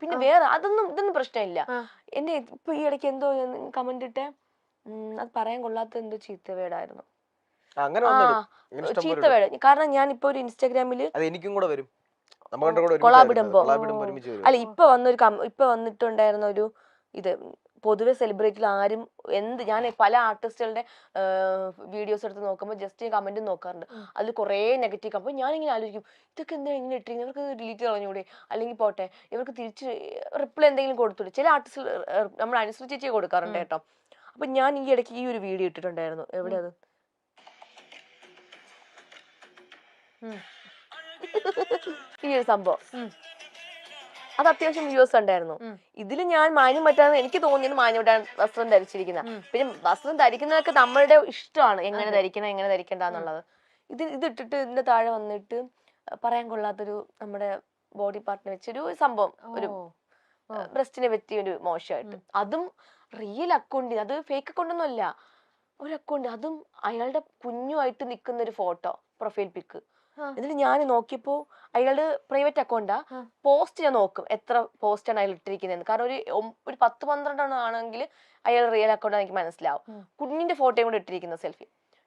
പിന്നെ വേറെ ഇതൊന്നും പ്രശ്നമില്ല. എന്നെ ഇപ്പൊ ഈ ഇടയ്ക്ക് എന്തോ കമന്റ് ഇട്ടേ, അത് പറയാൻ കൊള്ളാത്ത എന്തോ ചീത്ത വേടായിരുന്നു. ചീത്ത വേട്. കാരണം ഞാൻ ഇപ്പൊ ഒരു ഇൻസ്റ്റാഗ്രാമില് കൊളാബിടുമ്പോ അല്ല ഇപ്പൊ വന്നിട്ടുണ്ടായിരുന്ന ഒരു ഇത്, പൊതുവെ സെലിബ്രിറ്റിയിൽ ആരും ഞാൻ പല ആർട്ടിസ്റ്റുകളുടെ വീഡിയോസ് എടുത്ത് നോക്കുമ്പോൾ ജസ്റ്റ് കമന്റ് നോക്കാറുണ്ട്. അതിൽ കുറെ നെഗറ്റീവ്. അപ്പൊ ഞാനിങ്ങനെ ആലോചിക്കും, ഇതൊക്കെ എന്താ ഇങ്ങനെ ഇട്ടിരിക്കുന്നത്, ഇവർക്ക് ഡിലീറ്റ് കളഞ്ഞൂടെ, അല്ലെങ്കിൽ പോട്ടെ ഇവർക്ക് തിരിച്ച് റിപ്ലൈ എന്തെങ്കിലും കൊടുത്തൂടെ. ചില ആർട്ടിസ്റ്റ് നമ്മൾ അനുസരിച്ചേ കൊടുക്കാറുണ്ട് കേട്ടോ. അപ്പൊ ഞാൻ ഈ ഇടയ്ക്ക് ഈ ഒരു വീഡിയോ ഇട്ടിട്ടുണ്ടായിരുന്നു. എവിടെ അത്, ഈ ഒരു സംഭവം, അത് അത്യാവശ്യം വ്യൂസ് ഉണ്ടായിരുന്നു. ഇതിൽ ഞാൻ മാന്യം പറ്റാന്ന് എനിക്ക് തോന്നിയത് മാന്യമായിട്ടാണ് വസ്ത്രം ധരിച്ചിരിക്കുന്ന. പിന്നെ വസ്ത്രം ധരിക്കുന്നതൊക്കെ നമ്മളുടെ ഇഷ്ടമാണ്, എങ്ങനെ ധരിക്കണം എങ്ങനെ ധരിക്കണ്ടെന്നുള്ളത്. ഇതിട്ടിട്ട് ഇതിന്റെ താഴെ വന്നിട്ട് പറയാൻ കൊള്ളാത്തൊരു നമ്മുടെ ബോഡി പാർട്ടിനെ വെച്ചൊരു സംഭവം, ഒരു ബ്രസ്റ്റിനെ പറ്റിയ ഒരു മോശമായിട്ട്. അതും റിയൽ അക്കൗണ്ട്, അത് ഫേക്ക് അക്കൗണ്ടൊന്നും അല്ല, ഒരു അക്കൗണ്ട്. അതും അയാളുടെ കുഞ്ഞുമായിട്ട് നിൽക്കുന്ന ഒരു ഫോട്ടോ, പ്രൊഫൈൽ പിക്ക്. എന്നിട്ട് ഞാൻ നോക്കിയപ്പോ അയാളുടെ പ്രൈവറ്റ് അക്കൗണ്ടാ. പോസ്റ്റ് ഞാൻ നോക്കും എത്ര പോസ്റ്റാണ് അയാൾ ഇട്ടിരിക്കുന്നത്. കാരണം ഒരു 10-12 ആണെങ്കിൽ അയാൾ റിയൽ അക്കൗണ്ട് എനിക്ക് മനസ്സിലാവും. കുഞ്ഞിന്റെ ഫോട്ടോയും കൂടെ ഇട്ടിരിക്കുന്ന സെൽഫി.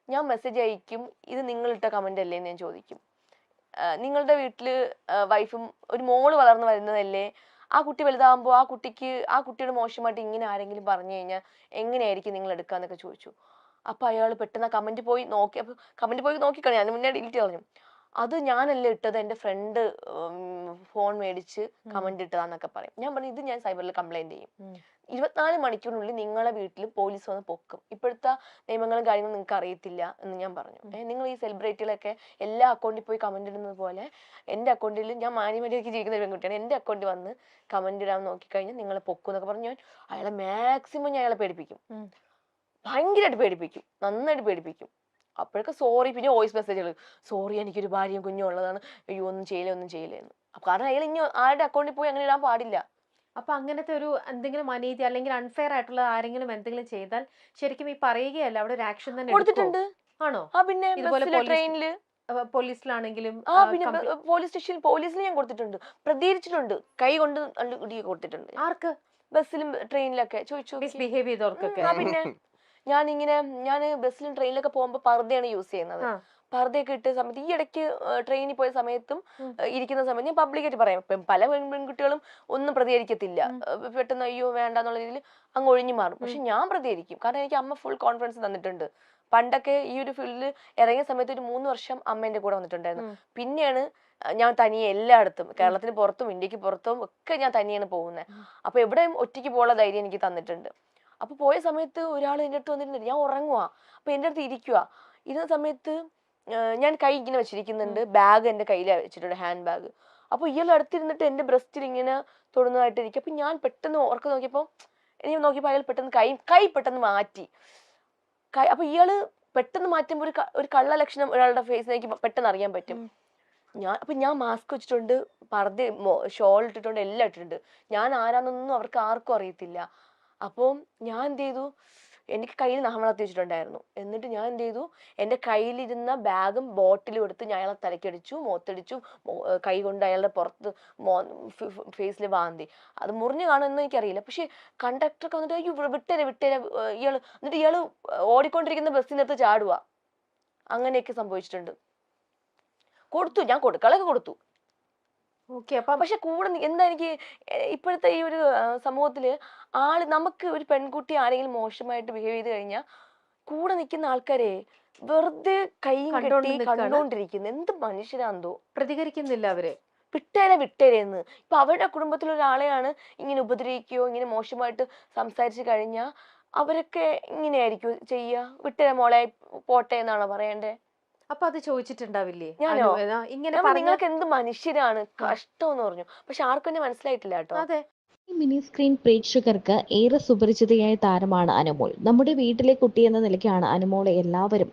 ഞാൻ മെസ്സേജ് അയക്കും, ഇത് നിങ്ങളിട്ട കമന്റ് അല്ലേ എന്ന് ഞാൻ ചോദിക്കും. നിങ്ങളുടെ വീട്ടില് വൈഫും ഒരു മോള് വളർന്നു വരുന്നതല്ലേ, ആ കുട്ടി വലുതാകുമ്പോൾ ആ കുട്ടിയുടെ മോശമായിട്ട് ഇങ്ങനെ ആരെങ്കിലും പറഞ്ഞു കഴിഞ്ഞാൽ എങ്ങനെയായിരിക്കും നിങ്ങൾ എടുക്കാന്നൊക്കെ ചോദിച്ചു. അപ്പൊ അയാൾ പെട്ടെന്ന് കമന്റ് പോയി നോക്കിക്കളഞ്ഞു. അതിന് മുന്നേ ഡിലീറ്റ് കളഞ്ഞു. അത് ഞാനല്ലേ ഇട്ടത്, എന്റെ ഫ്രണ്ട് ഫോൺ മേടിച്ച് കമന്റ് ഇട്ടതാന്നൊക്കെ പറയും. ഞാൻ പറഞ്ഞു, ഇത് ഞാൻ സൈബറിൽ കംപ്ലൈന്റ് ചെയ്യും. 24 മണിക്കൂറിനുള്ളിൽ നിങ്ങളെ വീട്ടിൽ പോലീസ് വന്ന് പൊക്കും. ഇപ്പോഴത്തെ നിയമങ്ങളും കാര്യങ്ങളും നിങ്ങൾക്ക് അറിയത്തില്ല എന്ന് ഞാൻ പറഞ്ഞു. നിങ്ങൾ ഈ സെലിബ്രിറ്റികളൊക്കെ എല്ലാ അക്കൗണ്ടിൽ പോയി കമന്റ് ഇടുന്നത് പോലെ എന്റെ അക്കൗണ്ടിൽ, ഞാൻ മാന്യമര്യാദയ്ക്ക് ജീവിക്കുന്ന ഒരു പെൺകുട്ടിയാണ്, എന്റെ അക്കൗണ്ടിൽ വന്ന് കമന്റ് ഇടാൻ നോക്കിക്കഴിഞ്ഞാൽ നിങ്ങളെ പൊക്കും എന്നൊക്കെ പറഞ്ഞു. ഞാൻ അയാളെ മാക്സിമം ഞാൻ അയാളെ പേടിപ്പിക്കും, ഭയങ്കരമായിട്ട് പേടിപ്പിക്കും, നന്നായിട്ട് പേടിപ്പിക്കും. അപ്പോഴൊക്കെ സോറി, പിന്നെ വോയിസ് മെസ്സേജുകൾ, സോറി എനിക്കൊരു ഭാര്യയും കുഞ്ഞും ഉള്ളതാണ്, അയ്യോ ഒന്നും ചെയ്യില്ലെന്ന്. കാരണം അയാൾ ഇനി ആരുടെ അക്കൗണ്ടിൽ പോയി അങ്ങനെ ഇടാൻ പാടില്ല. അപ്പൊ അങ്ങനത്തെ ഒരു എന്തെങ്കിലും അനീതി അല്ലെങ്കിൽ അൺഫെയർ ആയിട്ടുള്ള ആരെങ്കിലും എന്തെങ്കിലും ചെയ്താൽ ശരിക്കും ഈ പറയുകയല്ല, അവിടെ ഒരു ആക്ഷൻ തന്നെ കൊടുത്തിട്ടുണ്ട്. ആണോ? പിന്നെ ഇതുപോലെ ട്രെയിനില്, പോലീസിലാണെങ്കിലും പിന്നെ പോലീസ് സ്റ്റേഷനിൽ പോലീസിൽ ഞാൻ കൊടുത്തിട്ടുണ്ട്, പ്രതികരിച്ചിട്ടുണ്ട്, കൈ കൊണ്ട് കൊടുത്തിട്ടുണ്ട്. ആർക്ക്? ബസ്സിലും ട്രെയിനിലൊക്കെ ചോദിച്ചു മിസ്ബിഹേവ് ചെയ്തവർക്കൊക്കെ. പിന്നെ ഞാൻ ബസ്സിലും ട്രെയിനിലൊക്കെ പോകുമ്പോ പർദ്ദയാണ് യൂസ് ചെയ്യുന്നത്. പർദ്ദയൊക്കെ ഇട്ട സമയത്ത്, ഈ ഇടയ്ക്ക് ട്രെയിനിൽ പോയ സമയത്തും ഇരിക്കുന്ന സമയത്ത് ഞാൻ പബ്ലിക്കായിട്ട് പറയാം, പല പെൺകുട്ടികളും ഒന്നും പ്രതികരിക്കത്തില്ല, പെട്ടെന്ന് അയ്യോ വേണ്ടെന്നുള്ള രീതിയിൽ അങ്ങ് ഒഴിഞ്ഞു മാറും. പക്ഷെ ഞാൻ പ്രതികരിക്കും, കാരണം എനിക്ക് അമ്മ ഫുൾ കോൺഫിഡൻസ് തന്നിട്ടുണ്ട്. പണ്ടൊക്കെ ഈ ഒരു ഫീൽഡിൽ ഇറങ്ങിയ സമയത്ത് ഒരു 3 വർഷം അമ്മ എന്റെ കൂടെ വന്നിട്ടുണ്ടായിരുന്നു. പിന്നെയാണ് ഞാൻ തനിയെ എല്ലായിടത്തും, കേരളത്തിന് പുറത്തും ഇന്ത്യക്ക് പുറത്തും ഒക്കെ ഞാൻ തനിയാണ് പോകുന്നത്. അപ്പൊ എവിടെയും ഒറ്റയ്ക്ക് പോകാനുള്ള ധൈര്യം എനിക്ക് തന്നിട്ടുണ്ട്. അപ്പൊ പോയ സമയത്ത് ഒരാൾ എൻ്റെ അടുത്ത് വന്നിട്ടുണ്ട്, ഞാൻ ഉറങ്ങുക, അപ്പൊ എൻ്റെ അടുത്ത് ഇരുന്ന സമയത്ത് ഞാൻ കൈ ഇങ്ങനെ വെച്ചിരിക്കുന്നുണ്ട്, ബാഗ് എന്റെ കയ്യിൽ വെച്ചിട്ടുണ്ട്, ഹാൻഡ് ബാഗ്. അപ്പൊ ഇയാൾ അടുത്തിരുന്നിട്ട് എന്റെ ബ്രസ്റ്റിൽ ഇങ്ങനെ തൊടുന്നതായിട്ടിരിക്കും. അപ്പൊ ഞാൻ പെട്ടെന്ന് ഓർക്ക നോക്കിയപ്പോ അയാൾ പെട്ടെന്ന് കൈ പെട്ടെന്ന് മാറ്റി. അപ്പൊ ഇയാള് പെട്ടെന്ന് മാറ്റുമ്പോൾ ഒരു കള്ള ലക്ഷണം ഒരാളുടെ ഫേസിലേക്ക് പെട്ടെന്ന് അറിയാൻ പറ്റും. ഞാൻ മാസ്ക് വെച്ചിട്ടുണ്ട്, പർദ്ദ ഷോൾ ഇട്ടിട്ടുണ്ട്, എല്ലാം ഇട്ടിട്ടുണ്ട്. ഞാൻ ആരാന്നൊന്നും അവർക്ക് ആർക്കും അറിയത്തില്ല. അപ്പോൾ ഞാൻ എന്ത് ചെയ്തു, എനിക്ക് കയ്യിൽ നഖമളത്തി വെച്ചിട്ടുണ്ടായിരുന്നു. എന്നിട്ട് ഞാൻ എന്ത് ചെയ്തു, എൻ്റെ കയ്യിലിരുന്ന ബാഗും ബോട്ടിലും എടുത്ത് ഞാൻ അയാളെ തലക്കടിച്ചു, മുഖത്തടിച്ചു, കൈ കൊണ്ട് അയാളുടെ പുറത്ത് ഫേസിൽ വാന്തി. അത് മുറിഞ്ഞു കാണുമെന്ന് എനിക്കറിയില്ല. പക്ഷെ കണ്ടക്ടറൊക്കെ വന്നിട്ട് അയ്യോ വിട്ടേരെ ഇയാള് ഓടിക്കൊണ്ടിരിക്കുന്ന ബസ്സിനകത്ത് ചാടുക. അങ്ങനെയൊക്കെ സംഭവിച്ചിട്ടുണ്ട്. ഞാൻ കൊടുക്കളൊക്കെ കൊടുത്തു. പക്ഷെ കൂടെ എന്താ എനിക്ക് ഇപ്പോഴത്തെ ഈ ഒരു സമൂഹത്തില് നമുക്ക് ഒരു പെൺകുട്ടി ആരെങ്കിലും മോശമായിട്ട് ബിഹേവ് ചെയ്ത് കഴിഞ്ഞാൽ കൂടെ നിൽക്കുന്ന ആൾക്കാരെ വെറുതെ കൈയും കെട്ടി കണ്ടോണ്ടിരിക്കുന്നു. എന്ത് മനുഷ്യരാന്തോ, പ്രതികരിക്കുന്നില്ല അവര്. വിട്ടേരെന്ന്. ഇപ്പൊ അവരുടെ കുടുംബത്തിലൊരാളെയാണ് ഇങ്ങനെ ഉപദ്രവിക്കുകയോ ഇങ്ങനെ മോശമായിട്ട് സംസാരിച്ചു കഴിഞ്ഞാൽ അവരൊക്കെ ഇങ്ങനെയായിരിക്കും ചെയ്യുക. വിട്ടേരെ മോളെ പോട്ടെ എന്നാണോ പറയണ്ടേ? അപ്പൊ അത് ചോദിച്ചിട്ടുണ്ടാവില്ലേ? ഇങ്ങനെ നിങ്ങൾക്ക് എന്ത് മനുഷ്യരാണ്, കഷ്ടം എന്ന് പറഞ്ഞു. പക്ഷെ ആർക്കും എന്നെ മനസ്സിലായിട്ടില്ല കേട്ടോ. അതെ, മിനി സ്ക്രീൻ പ്രേക്ഷകർക്ക് ഏറെ സുപരിചിതയായ താരമാണ് അനുമോൾ. നമ്മുടെ വീട്ടിലെ കുട്ടി എന്ന നിലയ്ക്കാണ് അനുമോളെ എല്ലാവരും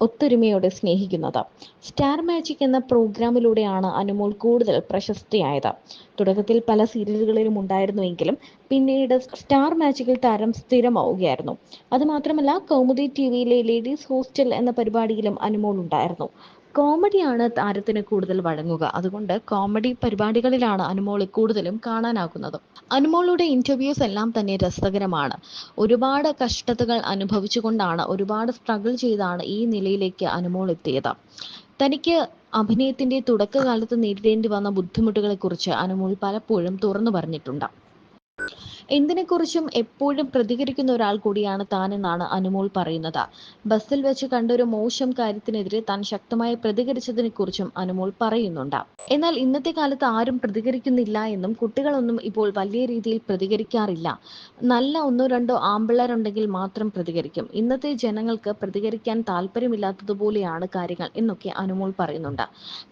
ഒത്തൊരുമയോടെ സ്നേഹിക്കുന്നത്. സ്റ്റാർ മാജിക് എന്ന പ്രോഗ്രാമിലൂടെയാണ് അനുമോൾ കൂടുതൽ പ്രശസ്തിയായത്. തുടക്കത്തിൽ പല സീരിയലുകളിലും ഉണ്ടായിരുന്നുവെങ്കിലും പിന്നീട് സ്റ്റാർ മാജിക്കിൽ താരം സ്ഥിരമാവുകയായിരുന്നു. അതുമാത്രമല്ല, കൗമുദി ടിവിയിലെ ലേഡീസ് ഹോസ്റ്റൽ എന്ന പരിപാടിയിലും അനുമോൾ ഉണ്ടായിരുന്നു. കോമഡിയാണ് താരത്തിന് കൂടുതൽ വഴങ്ങുക. അതുകൊണ്ട് കോമഡി പരിപാടികളിലാണ് അനുമോളെ കൂടുതലും കാണാനാകുന്നത്. അനുമോളുടെ ഇന്റർവ്യൂസ് എല്ലാം തന്നെ രസകരമാണ്. ഒരുപാട് കഷ്ടതകൾ അനുഭവിച്ചുകൊണ്ടാണ്, ഒരുപാട് സ്ട്രഗിൾ ചെയ്താണ് ഈ നിലയിലേക്ക് അനുമോൾ എത്തിയത്. തനിക്ക് അഭിനയത്തിന്റെ തുടക്കകാലത്ത് നേരിടേണ്ടി വന്ന ബുദ്ധിമുട്ടുകളെക്കുറിച്ച് അനുമോൾ പലപ്പോഴും തുറന്നു പറഞ്ഞിട്ടുണ്ട്. എന്തിനെക്കുറിച്ചും എപ്പോഴും പ്രതികരിക്കുന്ന ഒരാൾ കൂടിയാണ് താനെന്നാണ് അനുമോൾ പറയുന്നത്. ബസ്സിൽ വെച്ച് കണ്ടൊരു മോശം കാര്യത്തിനെതിരെ താൻ ശക്തമായി പ്രതികരിച്ചതിനെക്കുറിച്ചും അനുമോൾ പറയുന്നുണ്ട്. എന്നാൽ ഇന്നത്തെ കാലത്ത് ആരും പ്രതികരിക്കുന്നില്ല എന്നും കുട്ടികളൊന്നും ഇപ്പോൾ വലിയ രീതിയിൽ പ്രതികരിക്കാറില്ല. നല്ല ഒന്നോ രണ്ടോ ആമ്പിള്ളേരുണ്ടെങ്കിൽ മാത്രം പ്രതികരിക്കും. ഇന്നത്തെ ജനങ്ങൾക്ക് പ്രതികരിക്കാൻ താല്പര്യമില്ലാത്തതുപോലെയാണ് കാര്യങ്ങൾ എന്നൊക്കെ അനുമോൾ പറയുന്നുണ്ട്.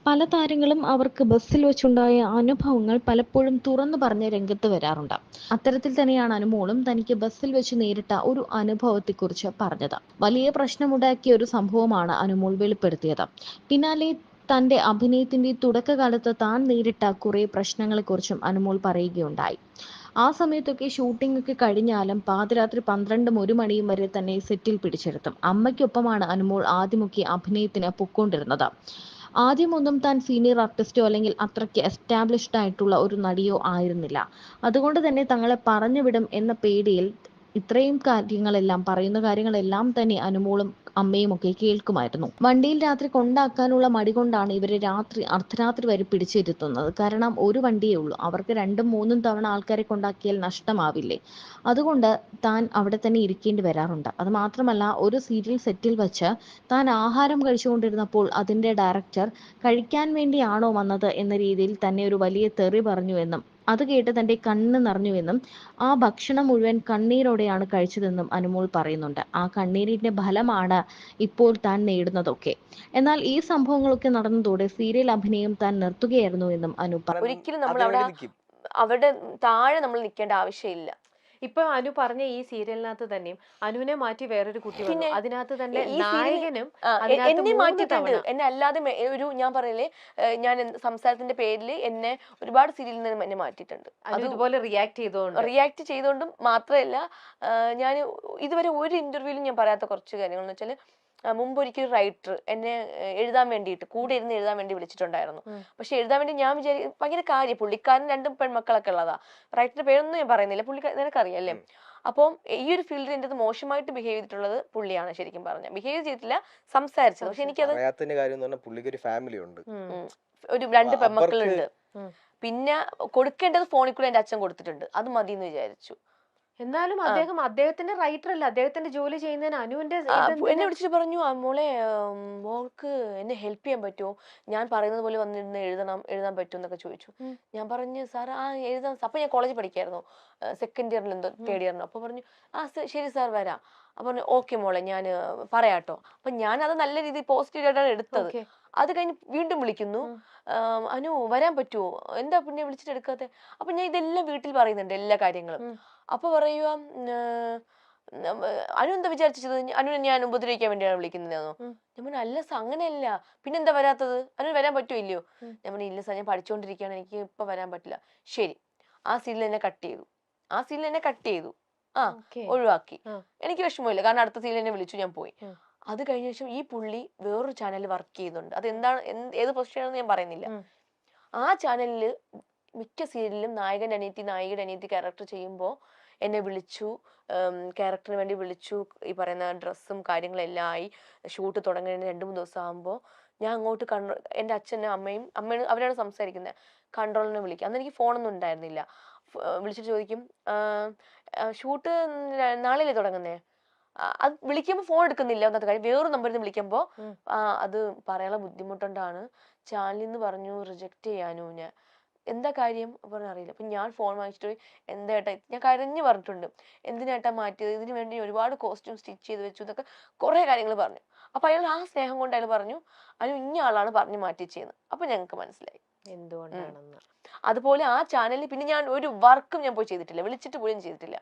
പല താരങ്ങളും അവർക്ക് ബസ്സിൽ വെച്ചുണ്ടായ അനുഭവങ്ങൾ പലപ്പോഴും തുറന്നു പറഞ്ഞ് രംഗത്ത് വരാറുണ്ട്. അത്തരത്തിൽ തന്നെയാണ് അനുമോളും തനിക്ക് ബസ്സിൽ വെച്ച് നേരിട്ട ഒരു അനുഭവത്തെക്കുറിച്ച് പറഞ്ഞത്. വലിയ പ്രശ്നമുണ്ടാക്കിയ ഒരു സംഭവമാണ് അനുമോൾ വെളിപ്പെടുത്തിയത്. പിന്നാലെ തന്റെ അഭിനയത്തിന്റെ തുടക്കകാലത്ത് താൻ നേരിട്ട കുറെ പ്രശ്നങ്ങളെക്കുറിച്ചും അനുമോൾ പറയുകയുണ്ടായി. ആ സമയത്തൊക്കെ ഷൂട്ടിംഗ് ഒക്കെ കഴിഞ്ഞാലും പാതിരാത്രി 12 1 മണിയും വരെ തന്നെ സെറ്റിൽ പിടിച്ചിരുത്തും. അമ്മയ്ക്കൊപ്പമാണ് അനുമോൾ ആദ്യമൊക്കെ അഭിനയത്തിന് പൊക്കോണ്ടിരുന്നത്. ആദ്യമൊന്നും താൻ സീനിയർ ആർട്ടിസ്റ്റോ അല്ലെങ്കിൽ അത്രയ്ക്ക് എസ്റ്റാബ്ലിഷ്ഡ് ആയിട്ടുള്ള ഒരു നടിയോ ആയിരുന്നില്ല. അതുകൊണ്ട് തന്നെ തങ്ങളെ പറഞ്ഞുവിടും എന്ന പേടിയിൽ ഇത്രയും പറയുന്ന കാര്യങ്ങളെല്ലാം തന്നെ അനുമോളും അമ്മയും ഒക്കെ കേൾക്കുമായിരുന്നു. വണ്ടിയിൽ രാത്രി കൊണ്ടാക്കാനുള്ള മടി കൊണ്ടാണ് ഇവരെ അർദ്ധരാത്രി വരെ പിടിച്ചിരുത്തുന്നത്. കാരണം ഒരു വണ്ടിയേ ഉള്ളൂ, അവർക്ക് 2ഉം 3ഉം തവണ ആൾക്കാരെ കൊണ്ടാക്കിയാൽ നഷ്ടമാവില്ലേ. അതുകൊണ്ട് താൻ അവിടെ തന്നെ ഇരിക്കേണ്ടി വരാറുണ്ട്. അത് മാത്രമല്ല, ഒരു സീരിയൽ സെറ്റിൽ വെച്ച് താൻ ആഹാരം കഴിച്ചുകൊണ്ടിരുന്നപ്പോൾ അതിന്റെ ഡയറക്ടർ കഴിക്കാൻ വേണ്ടിയാണോ വന്നത് എന്ന രീതിയിൽ തന്നെ ഒരു വലിയ തെറി പറഞ്ഞുവെന്നും അത് കേട്ട് തന്റെ കണ്ണ് നിറഞ്ഞുവെന്നും ആ ഭക്ഷണം മുഴുവൻ കണ്ണീരോടെയാണ് കഴിച്ചതെന്നും അനുമോൾ പറയുന്നുണ്ട്. ആ കണ്ണീരിന്റെ ഫലമാണ് ഇപ്പോൾ താൻ നേടുന്നതൊക്കെ. എന്നാൽ ഈ സംഭവങ്ങളൊക്കെ നടന്നതോടെ സീരിയൽ അഭിനയം താൻ നിർത്തുകയായിരുന്നു എന്നും അനു പറഞ്ഞു. ഒരിക്കലും നമ്മൾ അവരുടെ താഴെ നമ്മൾ നിൽക്കേണ്ട ആവശ്യമില്ല. ഇപ്പൊ അനു പറഞ്ഞ ഈ സീരിയലിനകത്ത് തന്നെയും അനുവിനെ മാറ്റി വേറൊരു കുട്ടി വന്നു. അതിനകത്ത് തന്നെ നായകനും എന്നെ മാറ്റിയിട്ടുണ്ട്. എന്നെ അല്ലാതെ ഞാൻ പറയലേ, ഞാൻ സംസാരത്തിന്റെ പേരിൽ എന്നെ ഒരുപാട് സീരിയലിൽ നിന്ന് എന്നെ മാറ്റിയിട്ടുണ്ട്. അതുപോലെ റിയാക്ട് ചെയ്തുകൊണ്ടും മാത്രമല്ല, ഞാൻ ഇതുവരെ ഒരു ഇന്റർവ്യൂവിലും ഞാൻ പറയാത്ത കുറച്ച് കാര്യങ്ങൾ എന്ന് വെച്ചാൽ, മുമ്പ് ഒരിക്കലും റൈറ്റർ എന്നെ എഴുതാൻ വേണ്ടിയിട്ട് കൂടെ ഇരുന്ന് എഴുതാൻ വേണ്ടി വിളിച്ചിട്ടുണ്ടായിരുന്നു. പക്ഷെ എഴുതാൻ വേണ്ടി ഞാൻ ഭയങ്കര കാര്യം, പുള്ളിക്കാരൻ 2 പെൺമക്കളൊക്കെ ഉള്ളതാ. റൈറ്ററിന്റെ പേരൊന്നും ഞാൻ പറയുന്നില്ല, നിനക്കറിയാല്ലേ. അപ്പം ഈ ഒരു ഫീൽഡിൽ എൻ്റെ അത് മോശമായിട്ട് ബിഹേവ് ചെയ്തിട്ടുള്ളത് പുള്ളിയാണ്. ശരിക്കും പറഞ്ഞ ബിഹേവ് ചെയ്തിട്ടില്ല, സംസാരിച്ചത്. പക്ഷെ എനിക്കത് ഒരു 2 പെൺമക്കളുണ്ട്. പിന്നെ കൊടുക്കേണ്ടത് ഫോണിൽ കൂടെ എൻ്റെ അച്ഛൻ കൊടുത്തിട്ടുണ്ട്, അത് മതി എന്ന് വിചാരിച്ചു. എന്നാലും അദ്ദേഹത്തിന്റെ റൈറ്റർ അല്ല, അദ്ദേഹത്തിന്റെ ജോലി ചെയ്യുന്നതിന് അനുവിന്റെ എന്നെ വിളിച്ചിട്ട് പറഞ്ഞു, മോളെ മോൾക്ക് എന്നെ ഹെൽപ്പ് ചെയ്യാൻ പറ്റുമോ, ഞാൻ പറയുന്നത് പോലെ വന്നിരുന്ന് എഴുതാൻ പറ്റുമോ എന്നൊക്കെ ചോദിച്ചു. ഞാൻ പറഞ്ഞു, സാർ എഴുതാൻ. അപ്പൊ ഞാൻ കോളേജിൽ പഠിക്കായിരുന്നു, 2nd ഇയറിൽ എന്തോ 3rd ഇയറിനോ. അപ്പൊ പറഞ്ഞു, ശരി സാർ വരാം. അപ്പൊ പറഞ്ഞു, ഓക്കെ മോളെ ഞാൻ പറയാട്ടോ. അപ്പൊ ഞാൻ അത് നല്ല രീതിയിൽ പോസിറ്റീവ് ആയിട്ടാണ് എടുത്തത്. അത് കഴിഞ്ഞ് വീണ്ടും വിളിക്കുന്നു, അനു വരാൻ പറ്റുമോ, എന്താ പിന്നെ വിളിച്ചിട്ട് എടുക്കാത്തെ. അപ്പൊ ഞാൻ ഇതെല്ലാം വീട്ടിൽ പറയുന്നുണ്ട്, എല്ലാ കാര്യങ്ങളും. അപ്പൊ പറയുക, അനു എന്താ വിചാരിച്ചത്, അനുവിനെ ഞാൻ ഉപദ്രവിക്കാൻ വേണ്ടിയാണ് വിളിക്കുന്നതെന്നോ. ഞാൻ പറഞ്ഞു, അല്ല സാർ, അങ്ങനെയല്ല, പിന്നെന്താ വരാത്തത്, അനു വരാൻ പറ്റുമോ ഇല്ലയോ. ഞാൻ പറഞ്ഞു, ഇല്ല സാർ, ഞാൻ പഠിച്ചുകൊണ്ടിരിക്കുകയാണ്, എനിക്ക് ഇപ്പൊ വരാൻ പറ്റില്ല. ശരി, ആ സീരിയൽ എന്നെ കട്ട് ചെയ്തു. ഒഴിവാക്കി. എനിക്ക് വിഷമമില്ല, കാരണം അടുത്ത സീരിയൽ എന്നെ വിളിച്ചു, ഞാൻ പോയി. അത് കഴിഞ്ഞ ശേഷം ഈ പുള്ളി വേറൊരു ചാനലിൽ വർക്ക് ചെയ്യുന്നുണ്ട്. അത് എന്താണ്, ഏത് പൊസിഷനാണെന്ന് ഞാൻ പറയുന്നില്ല. ആ ചാനലില് മിക്ക സീരിയലിലും നായകന്റെ അനിയത്തി ക്യാരക്ടർ ചെയ്യുമ്പോൾ എന്നെ വിളിച്ചു, ക്യാരക്ടറിന് വേണ്ടി വിളിച്ചു. ഈ പറയുന്ന ഡ്രസ്സും കാര്യങ്ങളെല്ലാം ആയി, ഷൂട്ട് തുടങ്ങുന്നതിന് 2-3 ദിവസം ആകുമ്പോൾ ഞാൻ അങ്ങോട്ട് എൻ്റെ അച്ഛനും അമ്മയും അവരാണ് സംസാരിക്കുന്നത്, കൺട്രോളിനെ വിളിക്കും. അന്ന് എനിക്ക് ഫോണൊന്നും ഉണ്ടായിരുന്നില്ല. വിളിച്ചിട്ട് ചോദിക്കും, ഷൂട്ട് നാളെയല്ലേ തുടങ്ങുന്നേ, അത് വിളിക്കുമ്പോൾ ഫോൺ എടുക്കുന്നില്ല. ഒന്നാമത്തെ കാര്യം, വേറൊരു നമ്പറിൽ നിന്ന് വിളിക്കുമ്പോൾ അത് പറയാനുള്ള ബുദ്ധിമുട്ടുകൊണ്ടാണ്, ചാനലിൽ നിന്ന് പറഞ്ഞു റിജക്ട് ചെയ്യാനോ. ഞാൻ എന്താ കാര്യം പറഞ്ഞ അറിയില്ല. അപ്പൊ ഞാൻ ഫോൺ വാങ്ങിച്ചിട്ട് പോയി, എന്താ ഏട്ടാ, ഞാൻ കരഞ്ഞു പറഞ്ഞിട്ടുണ്ട്, എന്തിനായിട്ടാ മാറ്റിയത്, ഇതിനു വേണ്ടി ഒരുപാട് കോസ്റ്റ്യൂം സ്റ്റിച്ച് ചെയ്ത് വെച്ചു എന്നൊക്കെ കുറെ കാര്യങ്ങൾ പറഞ്ഞു. അപ്പൊ അയാൾ ആ സ്നേഹം കൊണ്ട് അയാൾ പറഞ്ഞു, അനു ഇന്ന ആളാണ് പറഞ്ഞു മാറ്റിച്ചെന്ന്. അപ്പൊ ഞങ്ങൾക്ക് മനസ്സിലായി എന്തുകൊണ്ടാണെന്ന്. അതുപോലെ ആ ചാനലിൽ പിന്നെ ഞാൻ ഒരു വർക്കും ഞാൻ പോയി ചെയ്തിട്ടില്ല, വിളിച്ചിട്ട് പോലും ചെയ്തിട്ടില്ല.